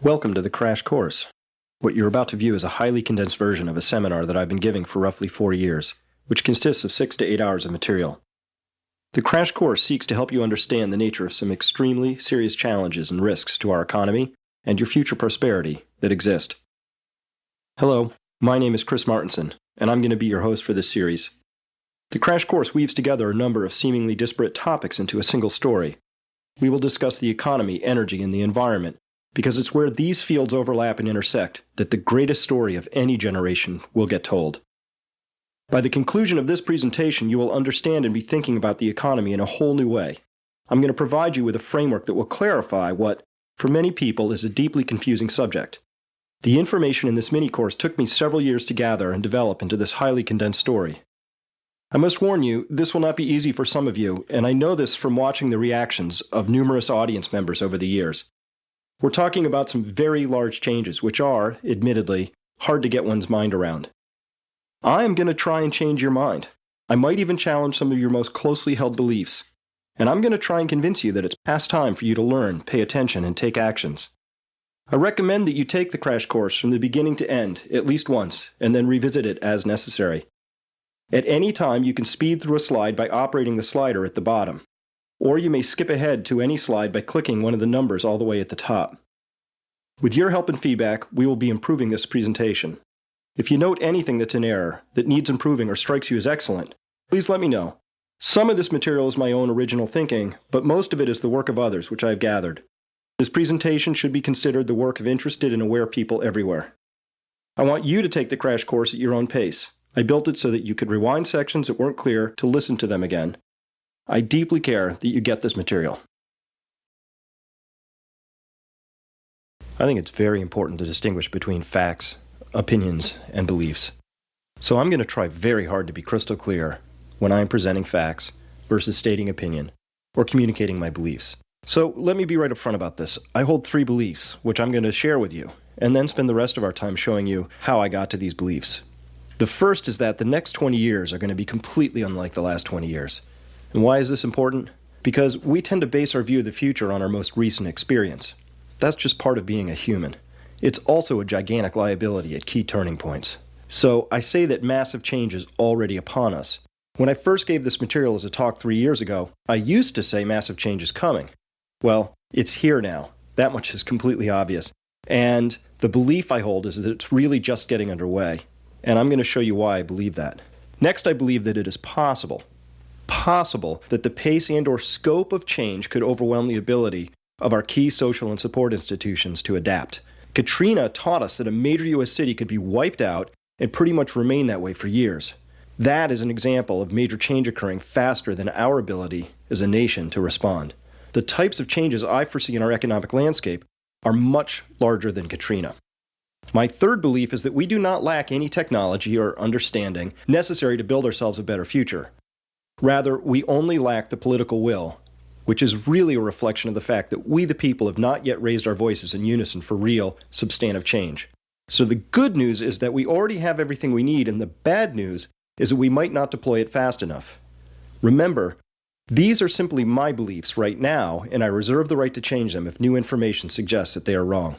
Welcome to the crash course. What you're about to view is a highly condensed version of a seminar that I've been giving for roughly 4 years, which consists of 6 to 8 hours of material. The crash course seeks to help you understand the nature of some extremely serious challenges and risks to our economy and your future prosperity that exist. Hello, my name is Chris Martenson, and I'm going to be your host for this series. The crash course weaves together a number of seemingly disparate topics into a single story. We will discuss the economy, energy, and the environment, because it's where these fields overlap and intersect that the greatest story of any generation will get told. By the conclusion of this presentation, you will understand and be thinking about the economy in a whole new way. I'm going to provide you with a framework that will clarify what, for many people, is a deeply confusing subject. The information in this mini-course took me several years to gather and develop into this highly condensed story. I must warn you, this will not be easy for some of you, and I know this from watching the reactions of numerous audience members over the years. We're talking about some very large changes, which are, admittedly, hard to get one's mind around. I am going to try and change your mind. I might even challenge some of your most closely held beliefs. And I'm going to try and convince you that it's past time for you to learn, pay attention, and take actions. I recommend that you take the crash course from the beginning to end, at least once, and then revisit it as necessary. At any time, you can speed through a slide by operating the slider at the bottom. Or you may skip ahead to any slide by clicking one of the numbers all the way at the top. With your help and feedback, we will be improving this presentation. If you note anything that's in error, that needs improving, or strikes you as excellent, please let me know. Some of this material is my own original thinking, but most of it is the work of others which I have gathered. This presentation should be considered the work of interested and aware people everywhere. I want you to take the crash course at your own pace. I built it so that you could rewind sections that weren't clear to listen to them again. I deeply care that you get this material. I think it's very important to distinguish between facts, opinions, and beliefs. So I'm going to try very hard to be crystal clear when I'm presenting facts versus stating opinion or communicating my beliefs. So let me be right up front about this. I hold 3 beliefs, which I'm going to share with you, and then spend the rest of our time showing you how I got to these beliefs. The first is that the next 20 years are going to be completely unlike the last 20 years. And why is this important? Because we tend to base our view of the future on our most recent experience. That's just part of being a human. It's also a gigantic liability at key turning points. So I say that massive change is already upon us. When I first gave this material as a talk 3 years ago, I used to say massive change is coming. Well, it's here now. That much is completely obvious. And the belief I hold is that it's really just getting underway. And I'm going to show you why I believe that. Next, I believe that it is possible that the pace and/or scope of change could overwhelm the ability of our key social and support institutions to adapt. Katrina taught us that a major U.S. city could be wiped out and pretty much remain that way for years. That is an example of major change occurring faster than our ability as a nation to respond. The types of changes I foresee in our economic landscape are much larger than Katrina. My third belief is that we do not lack any technology or understanding necessary to build ourselves a better future. Rather, we only lack the political will, which is really a reflection of the fact that we the people have not yet raised our voices in unison for real, substantive change. So the good news is that we already have everything we need, and the bad news is that we might not deploy it fast enough. Remember, these are simply my beliefs right now, and I reserve the right to change them if new information suggests that they are wrong.